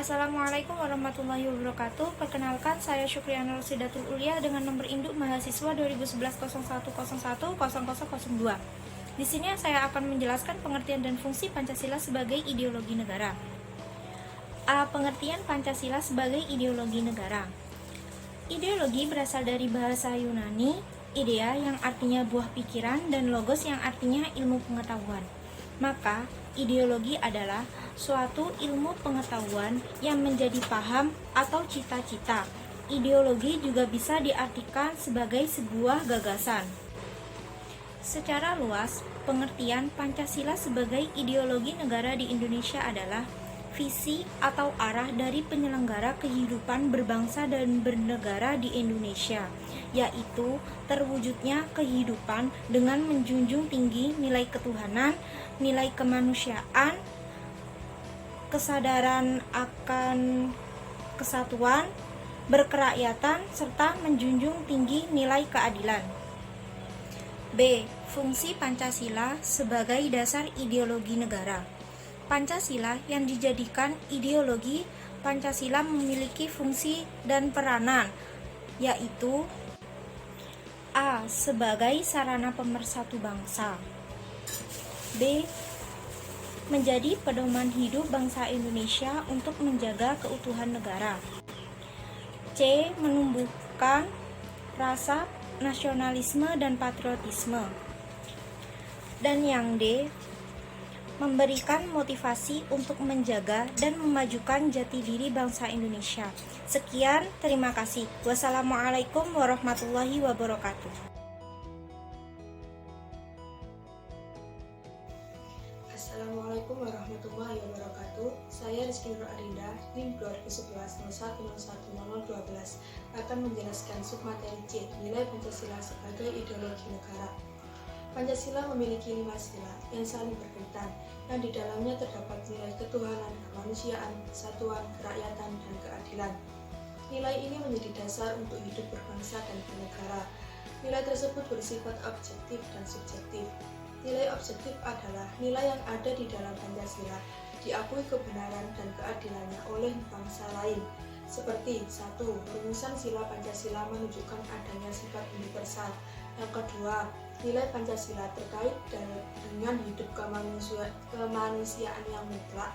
Assalamualaikum warahmatullahi wabarakatuh. Perkenalkan, saya Syukriana Rosidatul Ulia dengan nomor induk mahasiswa 2011 0101 0002. Di sini saya akan menjelaskan pengertian dan fungsi Pancasila sebagai ideologi negara. A. Pengertian Pancasila sebagai ideologi negara. Ideologi berasal dari bahasa Yunani, idea yang artinya buah pikiran dan logos yang artinya ilmu pengetahuan. Maka, ideologi adalah suatu ilmu pengetahuan yang menjadi paham atau cita-cita. Ideologi juga bisa diartikan sebagai sebuah gagasan. Secara luas, pengertian Pancasila sebagai ideologi negara di Indonesia adalah visi atau arah dari penyelenggara kehidupan berbangsa dan bernegara di Indonesia, yaitu terwujudnya kehidupan dengan menjunjung tinggi nilai ketuhanan, nilai kemanusiaan, kesadaran akan kesatuan, berkerakyatan, serta menjunjung tinggi nilai keadilan. B. Fungsi Pancasila sebagai dasar ideologi negara. Pancasila yang dijadikan ideologi, Pancasila memiliki fungsi dan peranan, yaitu A. Sebagai sarana pemersatu bangsa. B. Menjadi pedoman hidup bangsa Indonesia untuk menjaga keutuhan negara. C. Menumbuhkan rasa nasionalisme dan patriotisme. Dan yang D. Memberikan motivasi untuk menjaga dan memajukan jati diri bangsa Indonesia. Sekian, terima kasih. Wassalamualaikum warahmatullahi wabarakatuh. Assalamualaikum warahmatullahi wabarakatuh. Saya Rizky Nur Arinda, NIM 2011 01010012 akan menjelaskan submateri C, nilai Pancasila sebagai ideologi negara. Pancasila memiliki 5 sila yang saling berkaitan, yang di dalamnya terdapat nilai ketuhanan, kemanusiaan, kesatuan, kerakyatan, dan keadilan. Nilai ini menjadi dasar untuk hidup berbangsa dan bernegara. Nilai tersebut bersifat objektif dan subjektif. Nilai objektif adalah nilai yang ada di dalam Pancasila, diakui kebenaran dan keadilannya oleh bangsa lain. Seperti 1. Rumusan sila Pancasila menunjukkan adanya sifat universal. Yang kedua, nilai Pancasila terkait dengan hidup kemanusiaan yang mutlak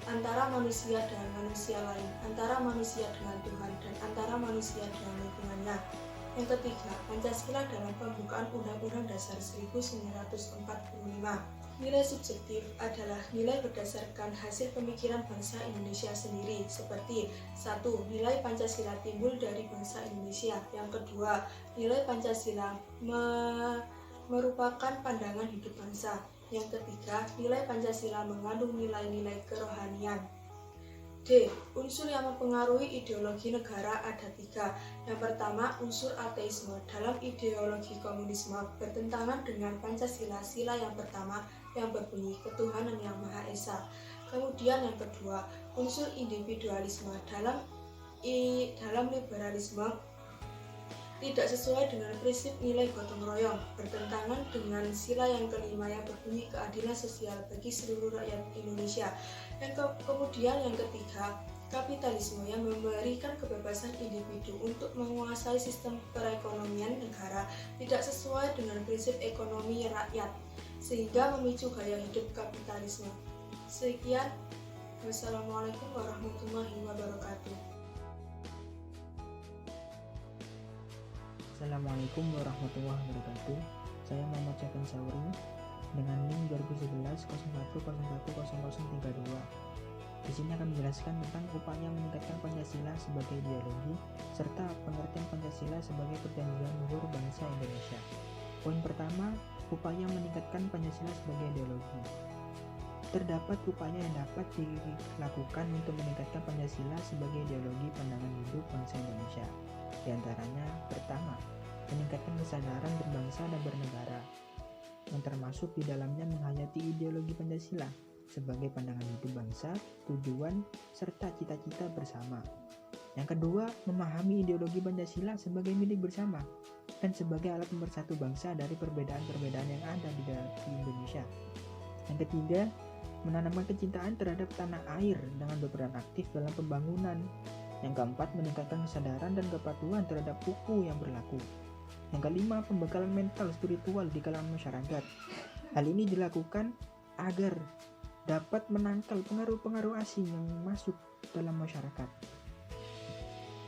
antara manusia dengan manusia lain, antara manusia dengan Tuhan, dan antara manusia dengan lingkungannya. Yang ketiga, Pancasila dalam pembukaan Undang-Undang Dasar 1945. Nilai subjektif adalah nilai berdasarkan hasil pemikiran bangsa Indonesia sendiri, seperti 1. Nilai Pancasila timbul dari bangsa Indonesia. Yang kedua, nilai Pancasila merupakan pandangan hidup bangsa. Yang ketiga, nilai Pancasila mengandung nilai-nilai kerohanian. D. Unsur yang mempengaruhi ideologi negara ada 3. Yang pertama, unsur ateisme. Dalam ideologi komunisme bertentangan dengan Pancasila sila yang pertama yang berbunyi ketuhanan yang Maha Esa. Kemudian yang kedua, unsur individualisme. Dalam liberalisme tidak sesuai dengan prinsip nilai gotong royong, bertentangan dengan sila yang kelima yang berbunyi keadilan sosial bagi seluruh rakyat Indonesia. Kemudian yang ketiga, kapitalisme yang memberikan kebebasan individu untuk menguasai sistem perekonomian negara tidak sesuai dengan prinsip ekonomi rakyat, sehingga memicu gaya hidup kapitalisme. Sekian, wassalamualaikum warahmatullahi wabarakatuh. Assalamualaikum warahmatullahi wabarakatuh. Saya Muhammad Syafin Sauri dengan NIM 2011 01010032. Di sini akan menjelaskan tentang upaya meningkatkan Pancasila sebagai ideologi serta pengertian Pancasila sebagai perjanjian luhur bangsa Indonesia. Poin pertama, upaya meningkatkan Pancasila sebagai ideologi. Terdapat upaya yang dapat dilakukan untuk meningkatkan Pancasila sebagai ideologi pandangan hidup bangsa Indonesia. Di antaranya, pertama, meningkatkan kesadaran berbangsa dan bernegara, yang termasuk di dalamnya menghayati ideologi Pancasila sebagai pandangan hidup bangsa, tujuan, serta cita-cita bersama. Yang kedua, memahami ideologi Pancasila sebagai milik bersama dan sebagai alat pemersatu bangsa dari perbedaan-perbedaan yang ada di Indonesia. Yang ketiga, menanamkan kecintaan terhadap tanah air dengan berperan aktif dalam pembangunan. Yang keempat, meningkatkan kesadaran dan kepatuhan terhadap hukum yang berlaku. Yang kelima, pembekalan mental spiritual di kalangan masyarakat. Hal ini dilakukan agar dapat menangkal pengaruh-pengaruh asing yang masuk dalam masyarakat.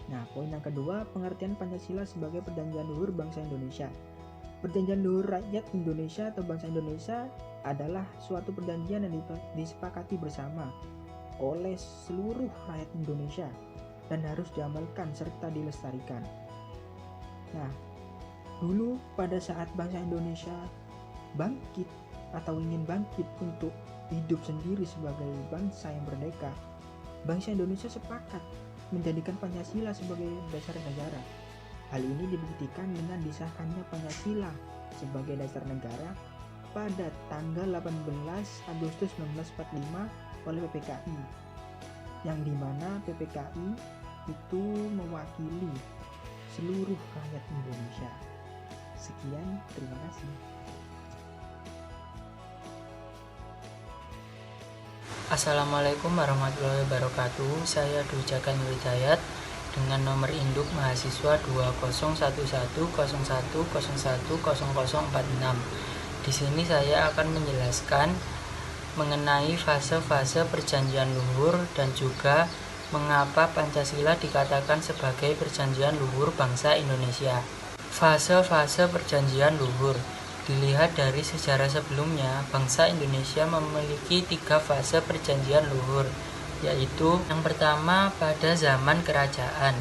Nah, poin yang kedua, pengertian Pancasila sebagai perjanjian luhur bangsa Indonesia. Perjanjian luhur rakyat Indonesia atau bangsa Indonesia adalah suatu perjanjian yang disepakati bersama oleh seluruh rakyat Indonesia dan harus diamalkan serta dilestarikan. Nah, dulu pada saat bangsa Indonesia bangkit atau ingin bangkit untuk hidup sendiri sebagai bangsa yang merdeka, bangsa Indonesia sepakat menjadikan Pancasila sebagai dasar negara. Hal ini dibuktikan dengan disahkannya Pancasila sebagai dasar negara pada tanggal 18 Agustus 1945 oleh PPKI, yang dimana PPKI itu mewakili seluruh rakyat Indonesia. Sekian, terima kasih. Assalamualaikum warahmatullahi wabarakatuh. Saya Dwi Jaka Nur Hidayat dengan nomor induk mahasiswa 201101010046. Di sini saya akan menjelaskan mengenai fase-fase perjanjian luhur dan juga mengapa Pancasila dikatakan sebagai perjanjian luhur bangsa Indonesia. Fase-fase perjanjian luhur. Dilihat dari sejarah sebelumnya, bangsa Indonesia memiliki 3 fase perjanjian luhur, yaitu yang pertama pada zaman kerajaan.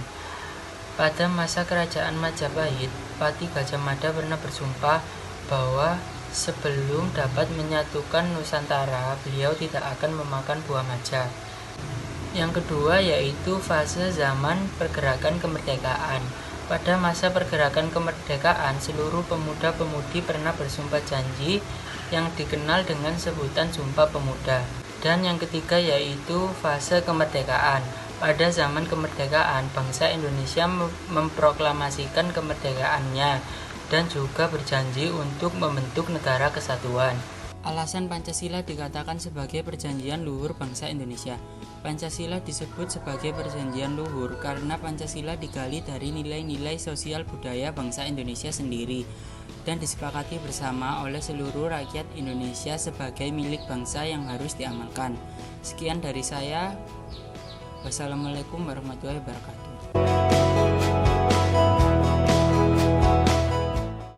Pada masa kerajaan Majapahit, Patih Gajah Mada pernah bersumpah bahwa sebelum dapat menyatukan Nusantara, beliau tidak akan memakan buah maja. Yang kedua yaitu fase zaman pergerakan kemerdekaan. Pada masa pergerakan kemerdekaan, seluruh pemuda-pemudi pernah bersumpah janji yang dikenal dengan sebutan Sumpah Pemuda. Dan yang ketiga yaitu fase kemerdekaan. Pada zaman kemerdekaan, bangsa Indonesia memproklamasikan kemerdekaannya dan juga berjanji untuk membentuk negara kesatuan. Alasan Pancasila dikatakan sebagai perjanjian luhur bangsa Indonesia. Pancasila disebut sebagai perjanjian luhur karena Pancasila digali dari nilai-nilai sosial budaya bangsa Indonesia sendiri dan disepakati bersama oleh seluruh rakyat Indonesia sebagai milik bangsa yang harus diamalkan. Sekian dari saya. Wassalamualaikum warahmatullahi wabarakatuh.